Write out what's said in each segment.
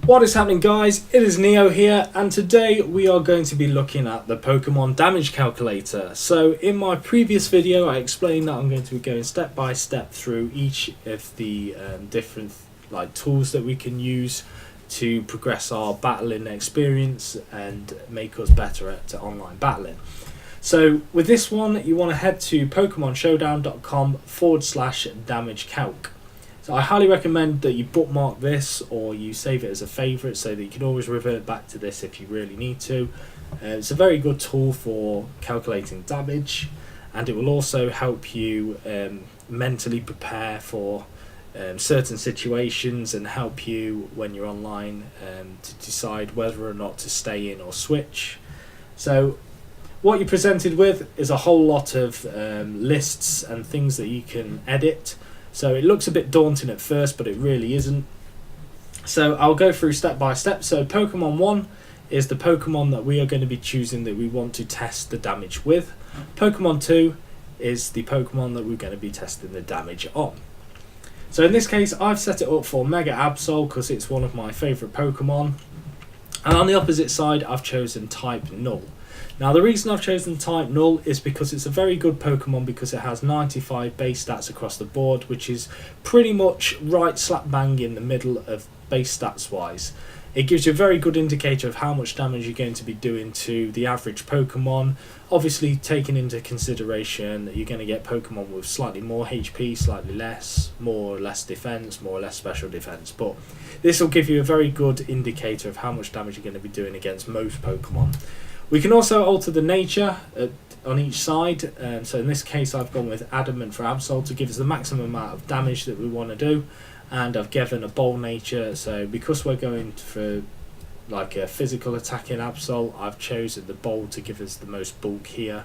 What is happening, guys? It is Neo here, and today we are going to be looking at the Pokemon damage calculator. So in my previous video I explained that I'm going to be going step by step through each of the different tools that we can use to progress our battling experience and make us better at online battling. So with this one, you want to head to PokemonShowdown.com/damage-calc. So I highly recommend that you bookmark this or you save it as a favourite so that you can always revert back to this if you really need to. It's a very good tool for calculating damage, and it will also help you mentally prepare for certain situations and help you when you're online to decide whether or not to stay in or switch. So what you're presented with is a whole lot of lists and things that you can edit. So it looks a bit daunting at first, but it really isn't. So I'll go through step by step. So Pokemon 1 is the Pokemon that we are going to be choosing that we want to test the damage with. Pokemon 2 is the Pokemon that we're going to be testing the damage on. So in this case, I've set it up for Mega Absol because it's one of my favourite Pokemon. And on the opposite side, I've chosen Type Null. Now the reason I've chosen Type Null is because it's a very good Pokemon because it has 95 base stats across the board, which is pretty much right slap bang in the middle of base stats wise. It gives you a very good indicator of how much damage you're going to be doing to the average Pokemon. Obviously taking into consideration that you're going to get Pokemon with slightly more HP, slightly less, more or less defense, more or less special defense. But this will give you a very good indicator of how much damage you're going to be doing against most Pokemon. We can also alter the nature on each side, so in this case I've gone with Adamant for Absol to give us the maximum amount of damage that we want to do, and I've given a bold nature, so because we're going for like a physical attack in Absol, I've chosen the bold to give us the most bulk here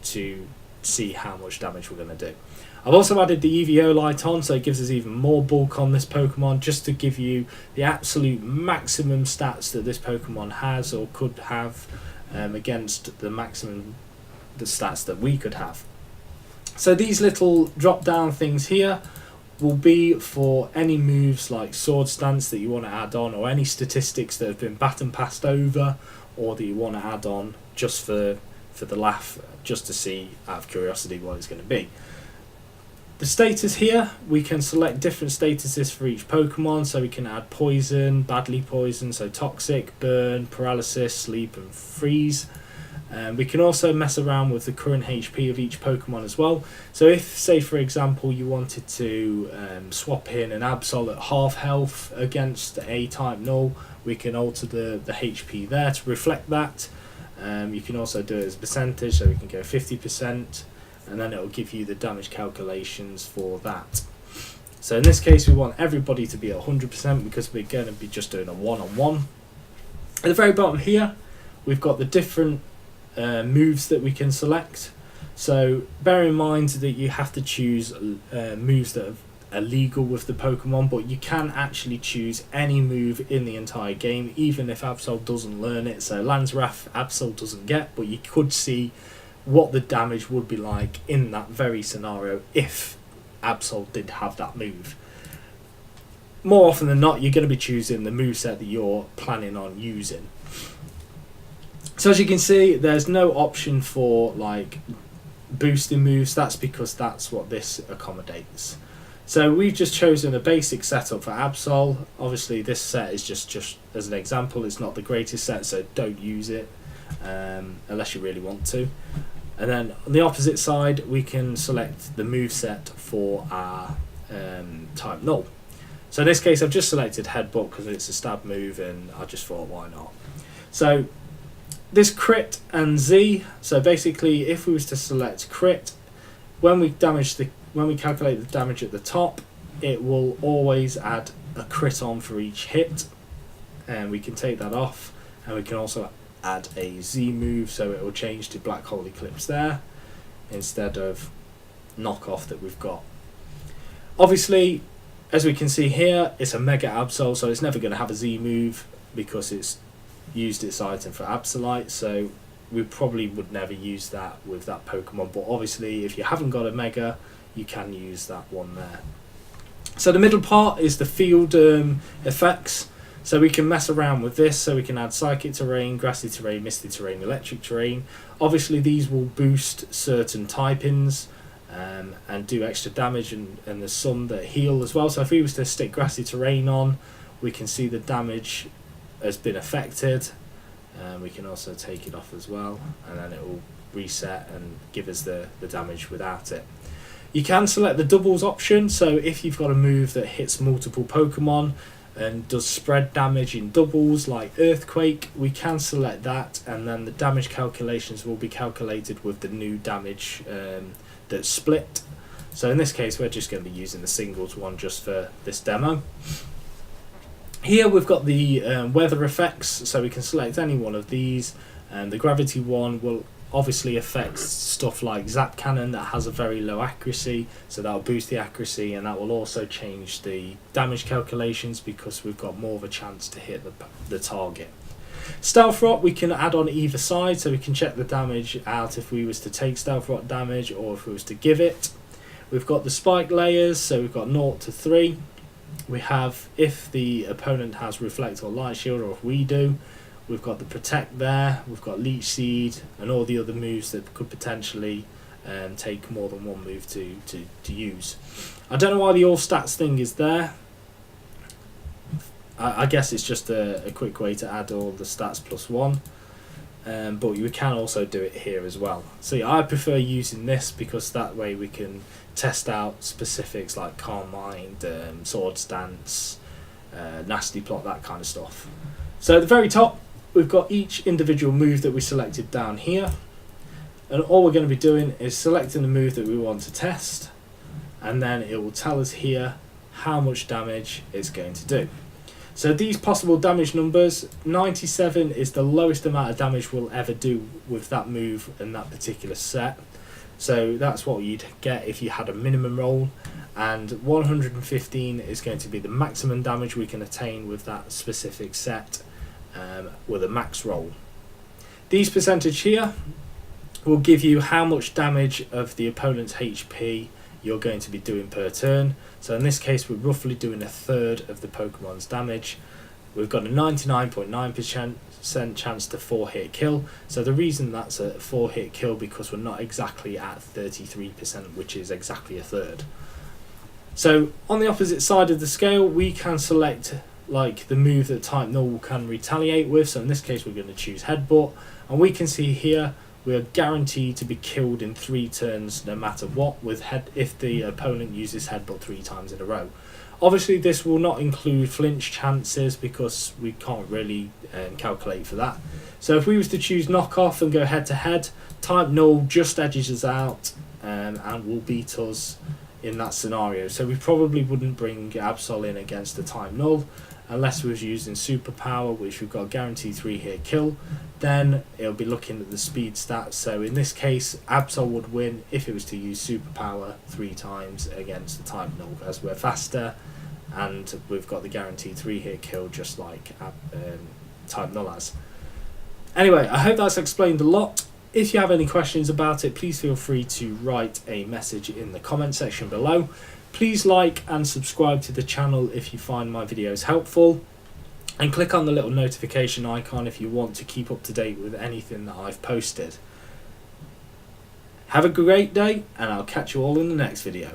to see how much damage we're going to do. I've also added the EVO light on, so it gives us even more bulk on this Pokemon, just to give you the absolute maximum stats that this Pokemon has or could have against the stats that we could have. So these little drop down things here will be for any moves like Sword Stance that you want to add on, or any statistics that have been baton passed over or that you want to add on just for the laugh, just to see out of curiosity what it's going to be. The status here, we can select different statuses for each Pokemon, so we can add poison, badly poison, so toxic, burn, paralysis, sleep and freeze. We can also mess around with the current HP of each Pokemon as well. So if, say for example, you wanted to swap in an Absol at half health against a Type Null, we can alter the HP there to reflect that. You can also do it as a percentage, so we can go 50%. And then it will give you the damage calculations for that. So in this case we want everybody to be at 100% because we're going to be just doing a one-on-one. At the very bottom here we've got the different moves that we can select. So bear in mind that you have to choose moves that are legal with the Pokemon, but you can actually choose any move in the entire game, even if Absol doesn't learn it. So Landsrath Absol doesn't get, but you could see what the damage would be like in that very scenario if Absol did have that move. More often than not, you're going to be choosing the moveset that you're planning on using. So as you can see, there's no option for like boosting moves. That's because that's what this accommodates. So we've just chosen a basic setup for Absol. Obviously this set is just as an example, it's not the greatest set, so don't use it unless you really want to. And then on the opposite side we can select the moveset for our Type Null. So in this case I've just selected Headbutt because it's a stab move and I just thought why not. So this crit and Z, so basically if we was to select crit, when we calculate the damage at the top, it will always add a crit on for each hit, and we can take that off, and we can also add a Z move, so it will change to Black Hole Eclipse there instead of knockoff that we've got. Obviously, as we can see here, it's a Mega Absol, so it's never going to have a Z move because it's used its item for Absolite, so we probably would never use that with that Pokemon, but obviously if you haven't got a Mega, you can use that one there. So the middle part is the field effects. So we can mess around with this, so we can add psychic terrain, grassy terrain, misty terrain, electric terrain. Obviously these will boost certain type-ins and do extra damage, and there's some that heal as well. So if we was to stick grassy terrain on, we can see the damage has been affected. We can also take it off as well, and then it will reset and give us the damage without it. You can select the doubles option, so if you've got a move that hits multiple Pokemon and does spread damage in doubles like Earthquake, we can select that, and then the damage calculations will be calculated with the new damage that's split. So in this case we're just going to be using the singles one just for this demo. Here we've got the weather effects, so we can select any one of these, and the gravity one will obviously affect stuff like Zap Cannon that has a very low accuracy, so that'll boost the accuracy, and that will also change the damage calculations because we've got more of a chance to hit the target. Stealth Rock we can add on either side, so we can check the damage out if we was to take Stealth Rock damage or if we was to give it. We've got the spike layers, so we've got 0 to 3. We have if the opponent has Reflect or Light Shield, or if we do. We've got the Protect there, we've got Leech Seed, and all the other moves that could potentially take more than one move to use. I don't know why the all stats thing is there. I guess it's just a quick way to add all the stats plus one. But you can also do it here as well. So yeah, I prefer using this because that way we can test out specifics like Calm Mind, Sword Stance, Nasty Plot, that kind of stuff. So at the very top, we've got each individual move that we selected down here, and all we're going to be doing is selecting the move that we want to test, and then it will tell us here how much damage it's going to do. So these possible damage numbers, 97 is the lowest amount of damage we'll ever do with that move and that particular set. So that's what you'd get if you had a minimum roll, and 115 is going to be the maximum damage we can attain with that specific set with a max roll. These percentage here will give you how much damage of the opponent's HP you're going to be doing per turn. So in this case we're roughly doing a third of the Pokemon's damage. We've got a 99.9% chance to 4-hit kill. So the reason that's a 4-hit kill because we're not exactly at 33%, which is exactly a third. So on the opposite side of the scale we can select like the move that type Null can retaliate with. So in this case we're going to choose Headbutt, and we can see here we are guaranteed to be killed in 3 turns no matter what with if the opponent uses Headbutt 3 times in a row. Obviously this will not include flinch chances because we can't really calculate for that. So if we was to choose Knock Off and go head to head, type Null just edges us out and will beat us in that scenario. So we probably wouldn't bring Absol in against the type Null unless we was using Superpower, which we've got a guaranteed 3-hit kill. Then it'll be looking at the speed stats. So in this case Absol would win if it was to use Superpower 3 times against the type Null, as we're faster and we've got the guaranteed 3-hit kill just like type Null has. Anyway, I hope that's explained a lot. If you have any questions about it, please feel free to write a message in the comment section below. Please like and subscribe to the channel if you find my videos helpful, and click on the little notification icon if you want to keep up to date with anything that I've posted. Have a great day, and I'll catch you all in the next video.